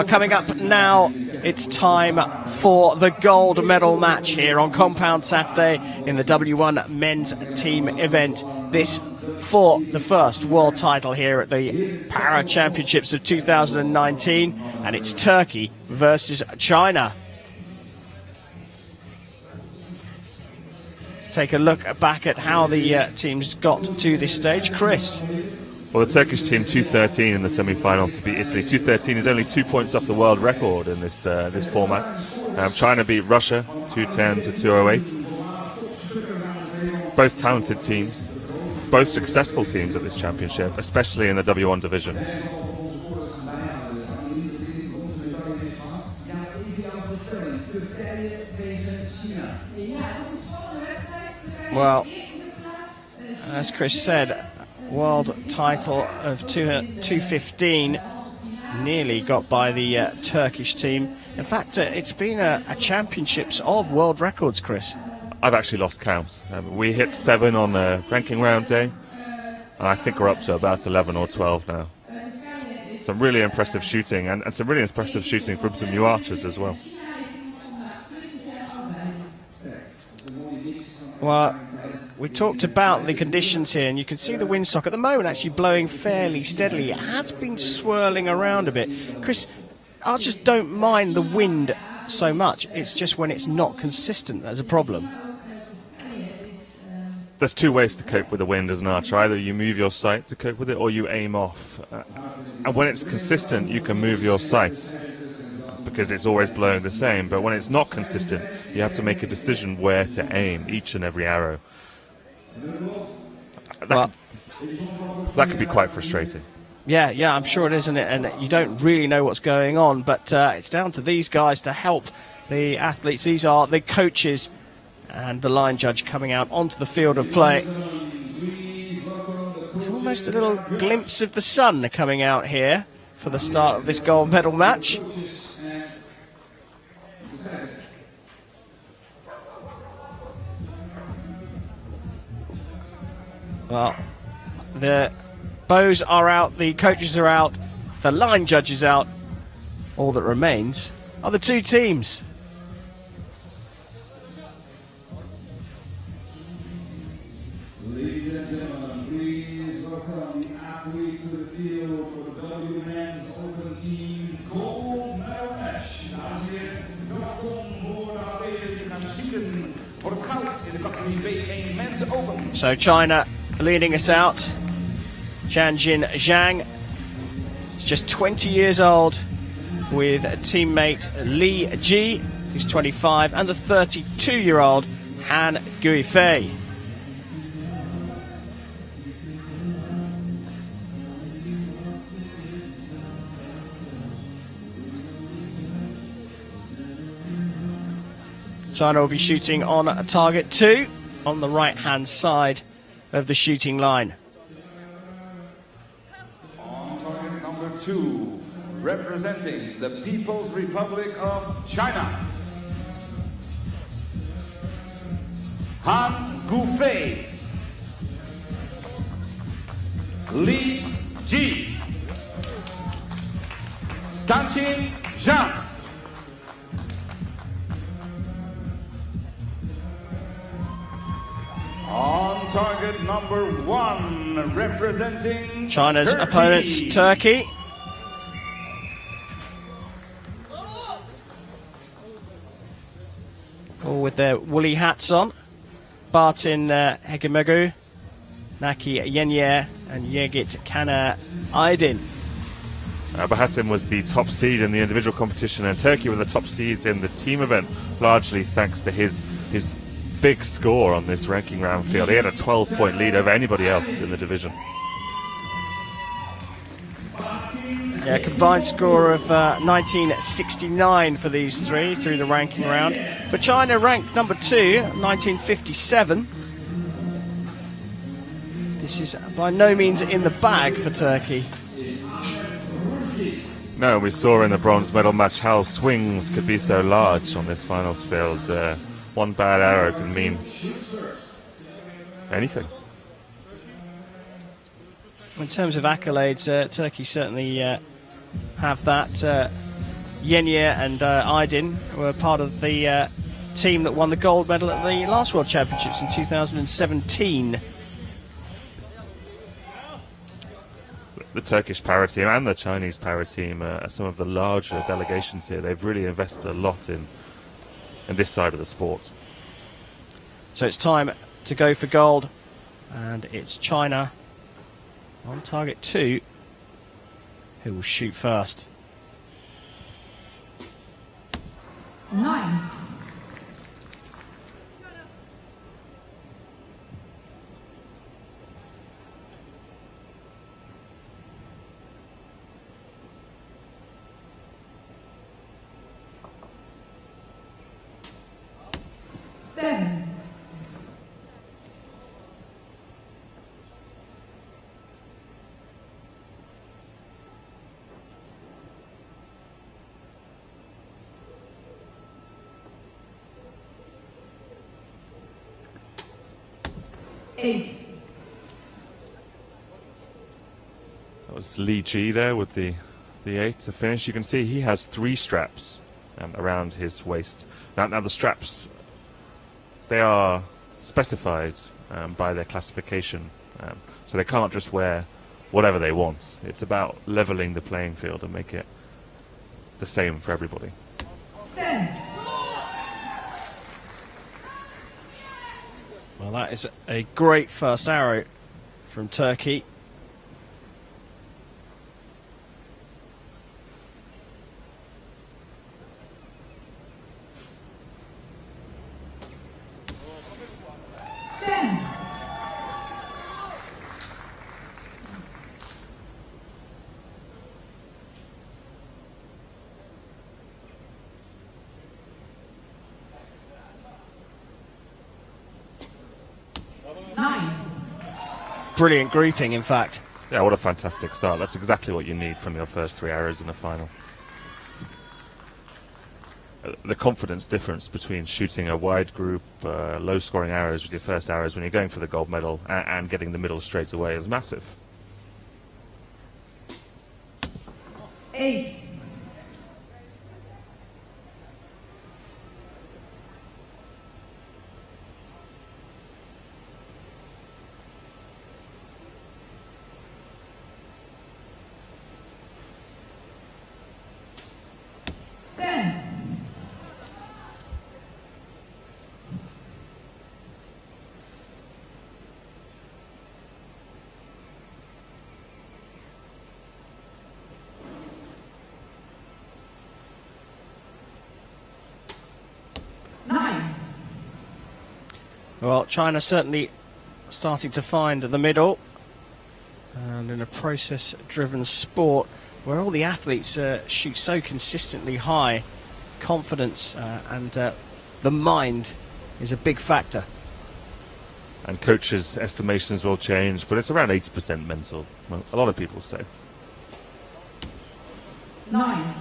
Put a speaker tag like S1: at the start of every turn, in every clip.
S1: Coming up now, it's time for the gold medal match here on Compound Saturday in the W1 men's team event. This for the first world title here at the Para Championships of 2019, and it's Turkey versus China. Let's take a look back at how the teams got to this stage. Chris.
S2: Well, the Turkish team 2:13 in the semi-finals to beat Italy. 2:13 is only 2 points off the world record in this this format. China beat Russia 2:10 to 2:08. Both talented teams, both successful teams at this championship, especially in the W1 division.
S1: Well, as Chris said, world title of 2:15 nearly got by the Turkish team. In fact, it's been a championships of world records, Chris.
S2: I've actually lost count. We hit 7 on the ranking round day, and I think we're up to about 11 or 12 now. Some really impressive shooting, and some really impressive shooting from some new archers as well.
S1: Well, we talked about the conditions here, and you can see the windsock at the moment actually blowing fairly steadily. It has been swirling around a bit. Chris, archers don't mind the wind so much. It's just when it's not consistent that's a problem.
S2: There's 2 ways to cope with the wind as an archer. Either you move your sight to cope with it, or you aim off. And when it's consistent, you can move your sight, because it's always blowing the same. But when it's not consistent, you have to make a decision where to aim each and every arrow. That could be quite frustrating.
S1: Yeah, I'm sure it is, isn't it? And you don't really know what's going on, but it's down to these guys to help the athletes. These are the coaches and the line judge coming out onto the field of play. It's almost a little glimpse of the sun coming out here for the start of this gold medal match. Well, the bows are out, the coaches are out, the line judge is out. All that remains are the 2 teams.
S3: Ladies and gentlemen, please welcome the athletes to the field for the W Men's Open Team Gold Medal Match. Dames en heren, welkom voor de atleten die gaan schieten voor het goud in de categorie B1 Men's Open.
S1: So China leading us out. Zhang is just 20 years old, with teammate Li Ji, who's 25, and the 32-year-old Han Guifei. China will be shooting on target 2 on the right-hand side of the shooting line.
S3: On target number 2, representing the People's Republic of China, Han Guifei, Li Ji, Tianxin Zhang. On target number 1, representing
S1: China's
S3: Turkey.
S1: opponents, Turkey. All with their woolly hats on. Bahattin Hekimoglu, Naci, Yenier, and Yigit Aydin.
S2: Bahattin was the top seed in the individual competition, and Turkey were the top seeds in the team event, largely thanks to his big score on this ranking round field. He had a 12-point lead over anybody else in the division.
S1: Yeah, combined score of 1969 for these 3 through the ranking round. But China ranked number 2, 1957. This is by no means in the bag for Turkey.
S2: No, we saw in the bronze medal match how swings could be so large on this finals field. One bad arrow can mean anything.
S1: In terms of accolades, Turkey certainly have that. Yenier and Aydin were part of the team that won the gold medal at the last World Championships in 2017.
S2: The Turkish para team and the Chinese para team are some of the larger delegations here. They've really invested a lot in this side of the sport.
S1: So it's time to go for gold, and it's China on target 2 who will shoot first.
S4: 9. Seven. 8.
S2: That was Li Ji there with the 8 to finish. You can see he has 3 straps around his waist. Now the straps, they are specified by their classification, so they can't just wear whatever they want. It's about leveling the playing field and make it the same for everybody.
S4: 10.
S1: Well, that is a great first arrow from Turkey. Brilliant grouping, in fact.
S2: Yeah, what a fantastic start. That's exactly what you need from your first 3 arrows in the final. The confidence difference between shooting a wide group, low-scoring arrows with your first arrows when you're going for the gold medal and getting the middle straight away is massive.
S4: 8. 10. 9.
S1: Well, China certainly starting to find the middle, and in a process-driven sport where all the athletes shoot so consistently high, confidence and the mind is a big factor.
S2: And coaches' estimations will change, but it's around 80% mental. Well, a lot of people say.
S4: 9.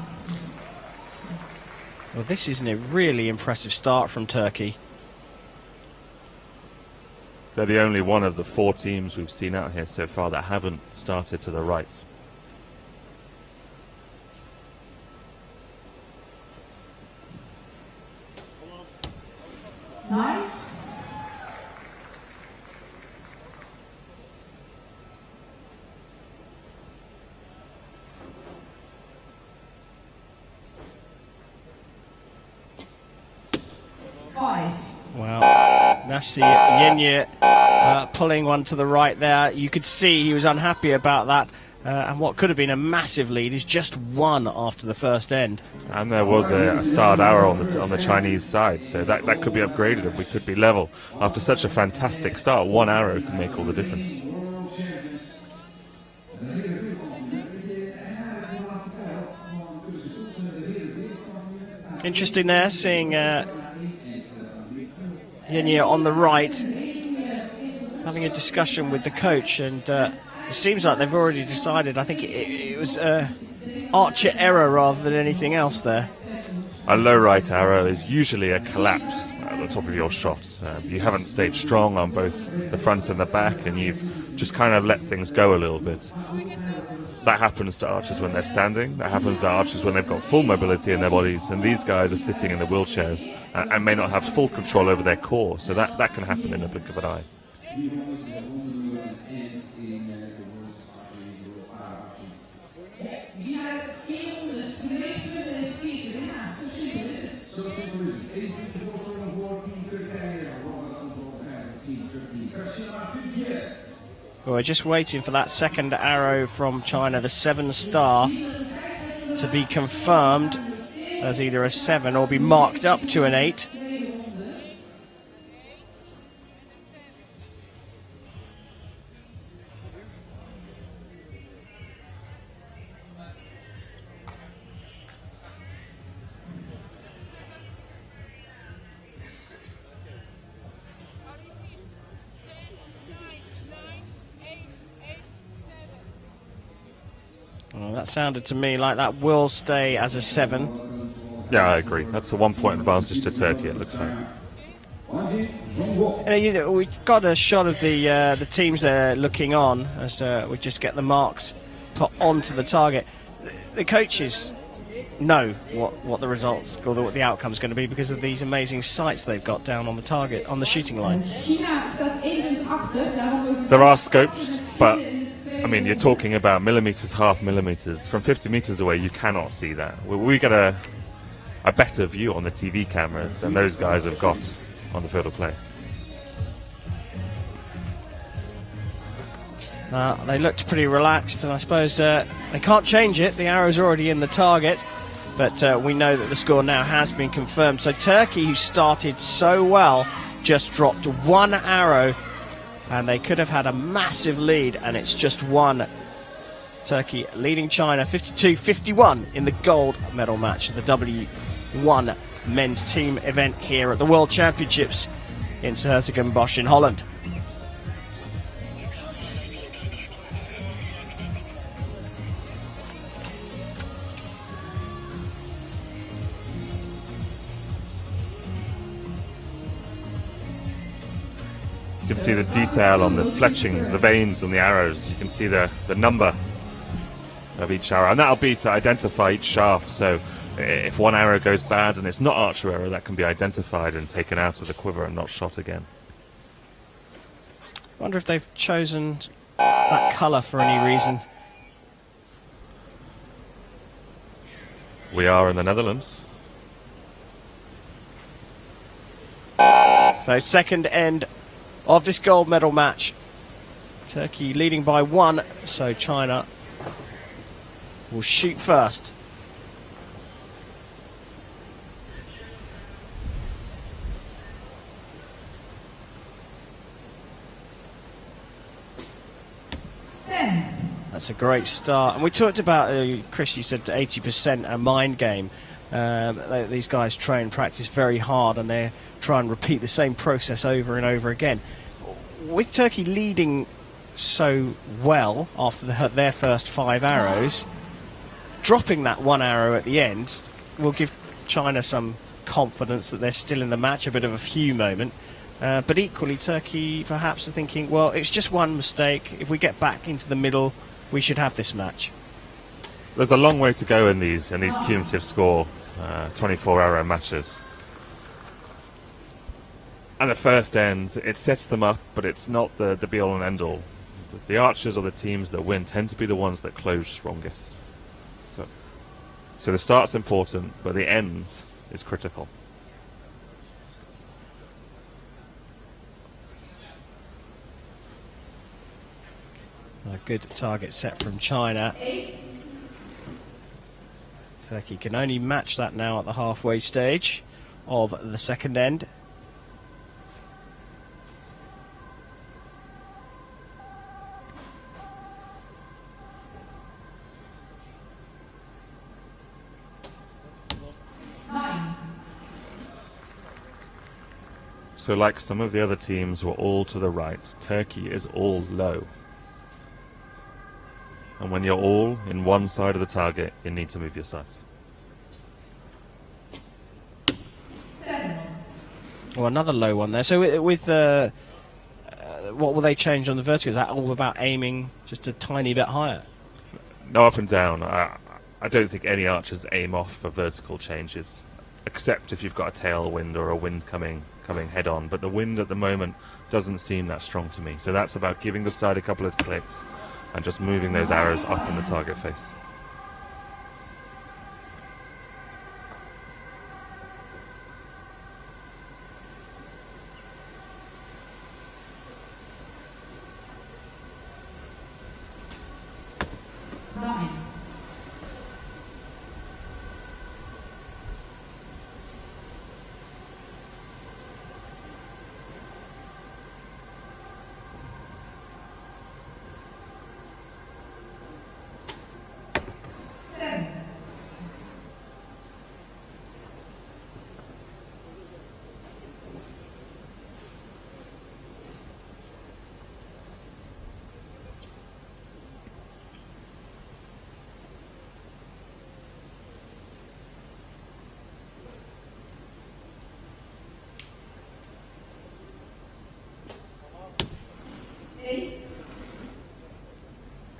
S1: Well, this isn't a really impressive start from Turkey.
S2: They're the only one of the 4 teams we've seen out here so far that haven't started to the right.
S4: Nine. 5.
S1: Well, Naci Yenier pulling one to the right there. You could see he was unhappy about that. And what could have been a massive lead is just 1 after the first end.
S2: And there was a starred arrow on the Chinese side, so that could be upgraded and we could be level. After such a fantastic start, 1 arrow can make all the difference.
S1: Interesting there, seeing Yenier on the right, having a discussion with the coach, and it seems like they've already decided. I think it was archer error rather than anything else there.
S2: A low right arrow is usually a collapse. at the top of your shot. You haven't stayed strong on both the front and the back, and you've just kind of let things go a little bit. That happens to archers when they're standing. That happens to archers when they've got full mobility in their bodies, and these guys are sitting in the wheelchairs and may not have full control over their core. So that can happen in a blink of an eye.
S1: We're just waiting for that second arrow from China, the 7-star, to be confirmed as either a 7 or be marked up to an 8. Well, that sounded to me like that will stay as a 7.
S2: Yeah, I agree. That's a 1-point advantage to Turkey, it looks like.
S1: We got a shot of the teams there looking on as we just get the marks put onto the target. The coaches know what the results or what the outcome's going to be because of these amazing sights they've got down on the target, on the shooting line.
S2: There are scopes, but I mean, you're talking about millimeters, half millimeters. From 50 meters away, you cannot see that. We get a better view on the TV cameras than those guys have got on the field of play.
S1: They looked pretty relaxed, and I suppose they can't change it. The arrow's already in the target, but we know that the score now has been confirmed. So Turkey, who started so well, just dropped one arrow, and they could have had a massive lead, and it's just one. Turkey leading China 52-51 in the gold medal match of the W1 men's team event here at the World Championships in Den Bosch in Holland.
S2: You can see the detail on the fletchings, the veins on the arrows. You can see the number of each arrow, and that'll be to identify each shaft. So if one arrow goes bad and it's not archer arrow, that can be identified and taken out of the quiver and not shot again.
S1: I wonder if they've chosen that colour for any reason.
S2: We are in the Netherlands.
S1: So second end of this gold medal match. Turkey leading by 1, so China will shoot first. That's a great start. And we talked about, Chris, you said 80% a mind game. These guys train, practice very hard, and they try and repeat the same process over and over again. With Turkey leading so well after their first 5 arrows, dropping that one arrow at the end will give China some confidence that they're still in the match, a bit of a few moment. But equally, Turkey perhaps are thinking, well, it's just one mistake. If we get back into the middle, we should have this match.
S2: There's a long way to go in these cumulative score 24 arrow matches. And the first end, it sets them up, but it's not the be-all and end-all. The archers or the teams that win tend to be the ones that close strongest. So the start's important, but the end is critical.
S1: A good target set from China. Turkey can only match that now at the halfway stage of the second end.
S2: So like some of the other teams were all to the right, Turkey is all low. And when you're all in one side of the target, you need to move your sight.
S1: Well, another low one there. So with what will they change on the vertical? Is that all about aiming just a tiny bit higher?
S2: No, up and down. I don't think any archers aim off for vertical changes, except if you've got a tailwind or a wind coming head on. But the wind at the moment doesn't seem that strong to me. So that's about giving the side a couple of clicks and just moving those arrows up in the target face.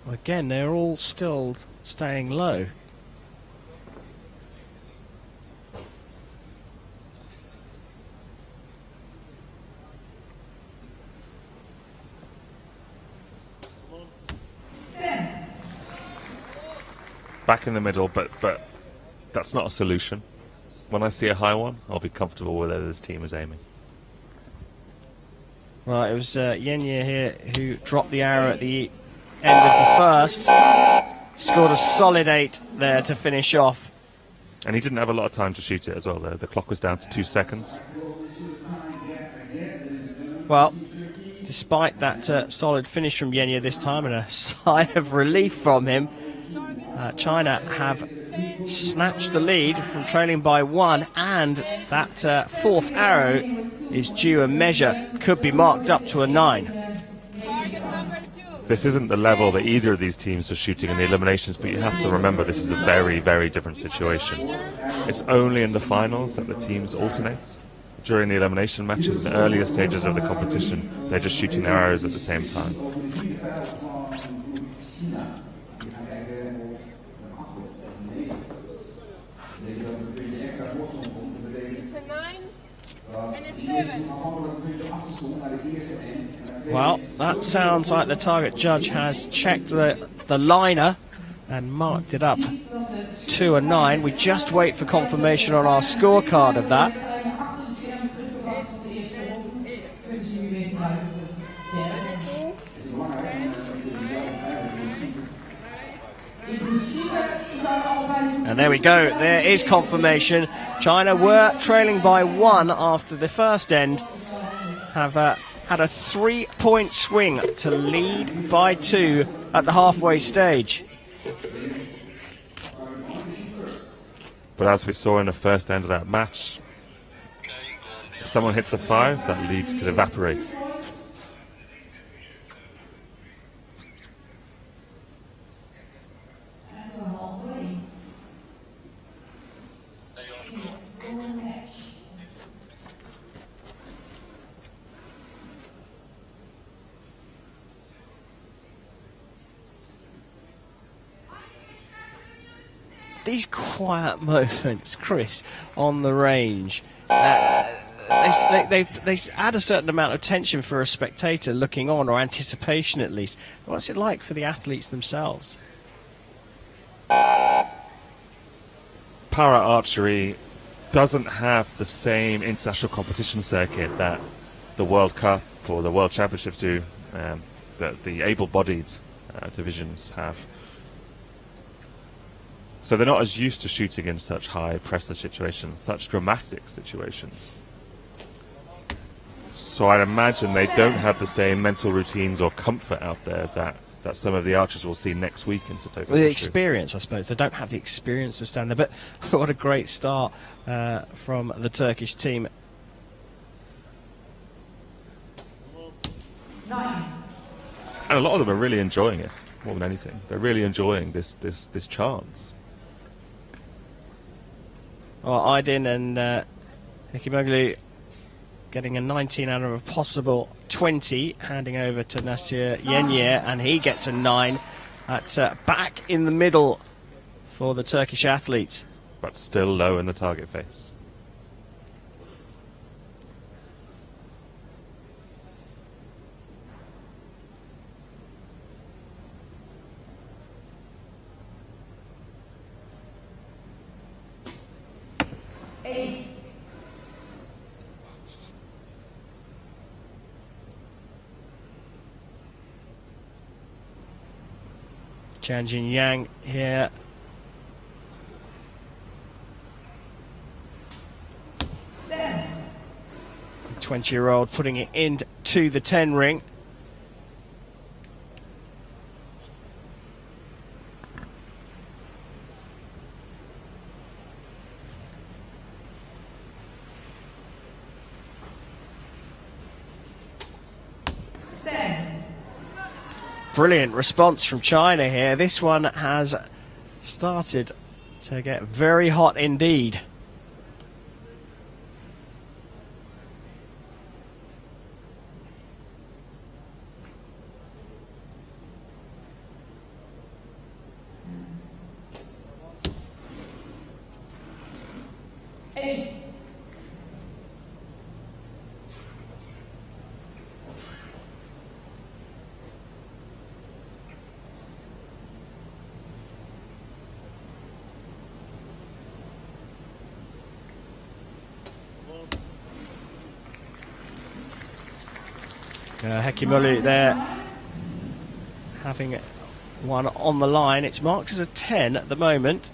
S1: Well, again, they're all still staying low.
S2: Back in the middle, but that's not a solution. When I see a high one, I'll be comfortable with where this team is aiming.
S1: Well, it was Yenier here who dropped the arrow at the end of the first. Scored a solid 8 there to finish off.
S2: And he didn't have a lot of time to shoot it as well, though. The clock was down to 2 seconds.
S1: Well, despite that solid finish from Yenier this time and a sigh of relief from him, China have snatched the lead from trailing by 1, and that fourth arrow is due a measure, could be marked up to a 9.
S2: This isn't the level that either of these teams are shooting in the eliminations, but you have to remember this is a very, very different situation. It's only in the finals that the teams alternate. During the elimination matches, in the earlier stages of the competition, they're just shooting their arrows at the same time.
S1: Well, that sounds like the target judge has checked the liner and marked it up to a 9. We just wait for confirmation on our scorecard of that. And there we go, there is confirmation. China were trailing by 1 after the first end, have had a 3-point swing to lead by 2 at the halfway stage.
S2: But as we saw in the first end of that match, if someone hits a 5, that lead could evaporate.
S1: These quiet moments, Chris, on the range, they add a certain amount of tension for a spectator looking on, or anticipation at least. What's it like for the athletes themselves?
S2: Para archery doesn't have the same international competition circuit that the World Cup or the World Championships do, that the able-bodied divisions have. So they're not as used to shooting in such high pressure situations, such dramatic situations. So I'd imagine they don't have the same mental routines or comfort out there that some of the archers will see next week in Satoku.
S1: Well, the experience, I suppose. They don't have the experience of standing there, but what a great start from the Turkish team.
S4: 9.
S2: And a lot of them are really enjoying it, more than anything. They're really enjoying this chance.
S1: Well, Aydin and Hekimoglu getting a 19 out of a possible 20, handing over to Naci Yenier, and he gets a 9 at back in the middle for the Turkish athletes.
S2: But still low in the target face.
S1: Tianxin here. The 20-year-old putting it into the 10 ring. Brilliant response from China here. This one has started to get very hot indeed. Hekimoglu there having one on the line. It's marked as a 10 at the moment.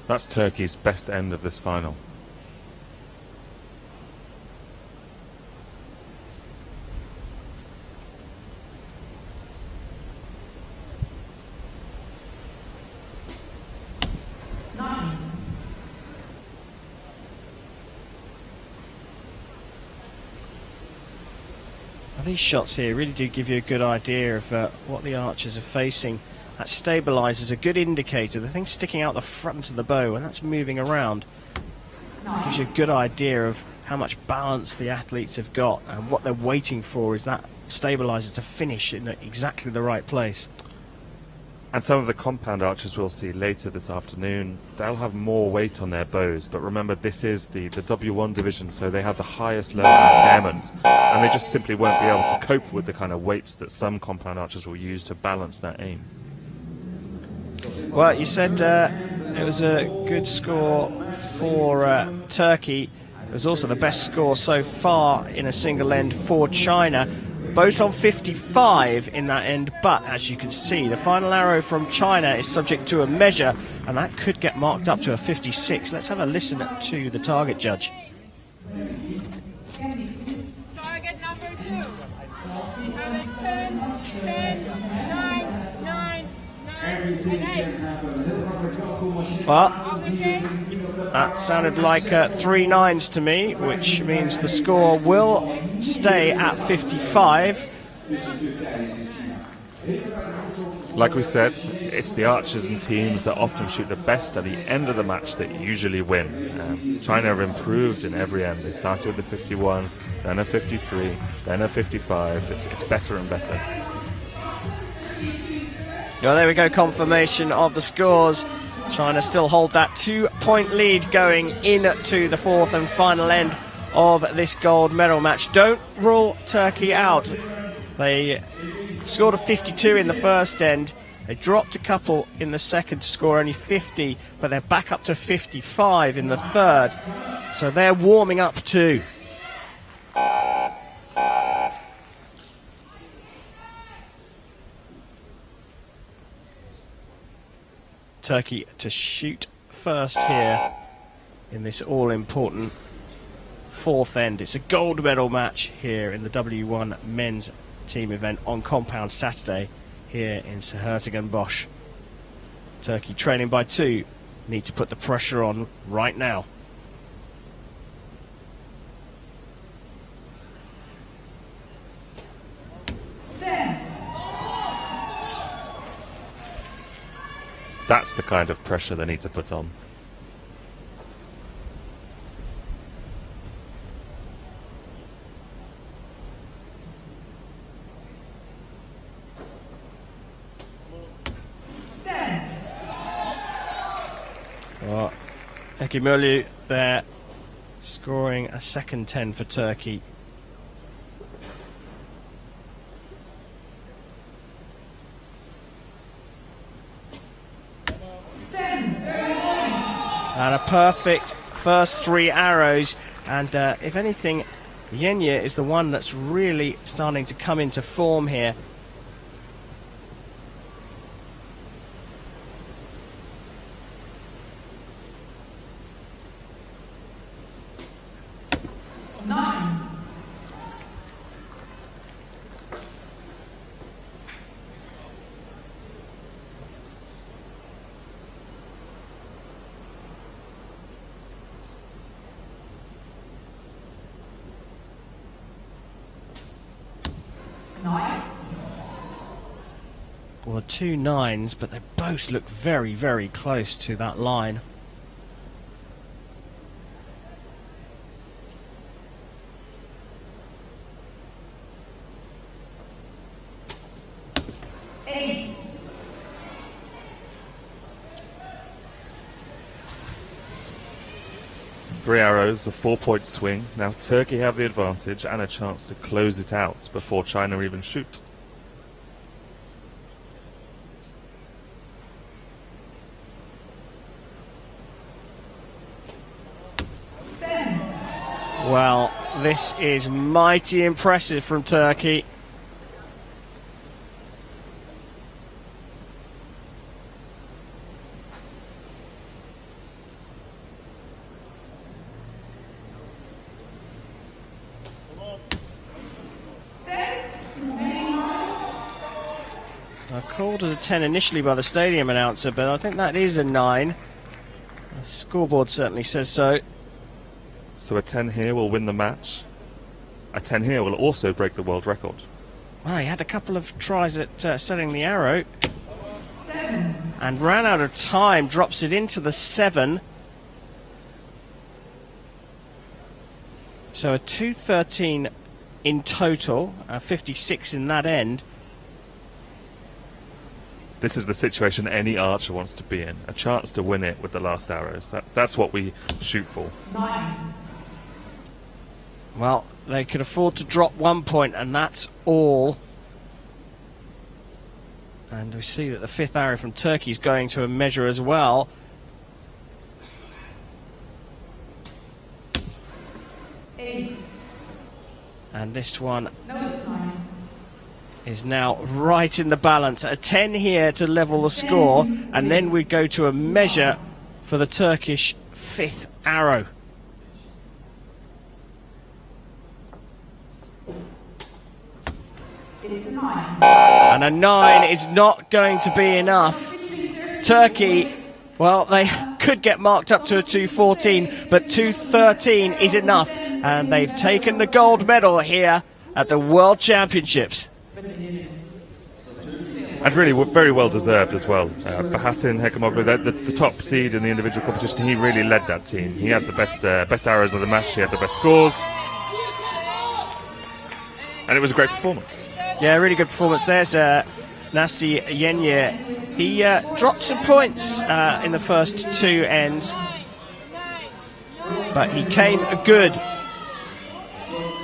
S2: That's Turkey's best end of this final.
S1: These shots here really do give you a good idea of what the archers are facing. That stabilizes, a good indicator. The thing sticking out the front of the bow, and that's moving around, gives you a good idea of how much balance the athletes have got, and what they're waiting for is that stabilizer to finish in exactly the right place.
S2: And some of the compound archers we'll see later this afternoon, they'll have more weight on their bows. But remember, this is the W1 division, so they have the highest level of impairment. And they just simply won't be able to cope with the kind of weights that some compound archers will use to balance that aim.
S1: Well, you said it was a good score for Turkey. It was also the best score so far in a single end for China. Both on 55 in that end, but as you can see, the final arrow from China is subject to a measure, and that could get marked up to a 56. Let's have a listen to the target judge.
S5: Target number 2. 10, 9, 9, 9, 8.
S1: Well, that sounded like 3 9s to me, which means the score will stay at 55.
S2: Like we said, it's the archers and teams that often shoot the best at the end of the match that usually win. China have improved in every end. They started with a 51, then a 53, then a 55. It's better and better.
S1: Well, there we go, confirmation of the scores. China still hold that 2-point lead going into the fourth and final end of this gold medal match. Don't rule Turkey out. They scored a 52 in the first end. They dropped a couple in the second to score only 50, but they're back up to 55 in the third. So they're warming up too. Turkey to shoot first here in this all-important fourth end. It's a gold medal match here in the W1 men's team event on compound Saturday here in Den Bosch. Turkey trailing by 2, need to put the pressure on right now.
S4: Ten.
S2: That's the kind of pressure they need to put on.
S1: Well, Hekimoglu there scoring a second 10 for Turkey. And a perfect first 3 arrows, and if anything, Yenier is the one that's really starting to come into form here. Well, 2 9s, but they both look very, very close to that line.
S2: Three arrows, a 4-point swing. Now Turkey have the advantage and a chance to close it out before China even shoot.
S1: Well, this is mighty impressive from Turkey. Called as a 10 initially by the stadium announcer, but I think that is a 9. The scoreboard certainly says so.
S2: So a 10 here will win the match. A 10 here will also break the world record.
S1: Well, he had a couple of tries at setting the arrow. 7. And ran out of time, drops it into the 7. So a 2:13 in total, 56 in that end.
S2: This is the situation any archer wants to be in. A chance to win it with the last arrows. That's what we shoot for.
S4: 9.
S1: Well, they could afford to drop 1 point, and that's all. And we see that the 5th arrow from Turkey is going to a measure as well. And this one is now right in the balance. A 10 here to level the score, and then we go to a measure for the Turkish 5th arrow. And a 9 is not going to be enough. Turkey, well, they could get marked up to a 2:14, but 2:13 is enough, and they've taken the gold medal here at the World Championships.
S2: And really very well deserved as well. Bahattin Hekimoglu, the top seed in the individual competition, he really led that team. He had the best arrows of the match, he had the best scores, and it was a great performance.
S1: Yeah, really good performance. There's Naci Yenier. He dropped some points in the first 2 ends, but he came good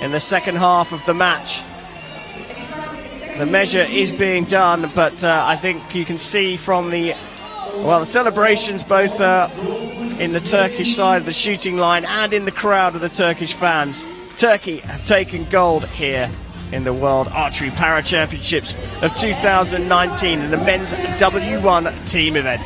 S1: in the second half of the match. The measure is being done, but I think you can see from the celebrations both in the Turkish side of the shooting line and in the crowd of the Turkish fans. Turkey have taken gold here in the World Archery Para Championships of 2019 in the men's W1 team event.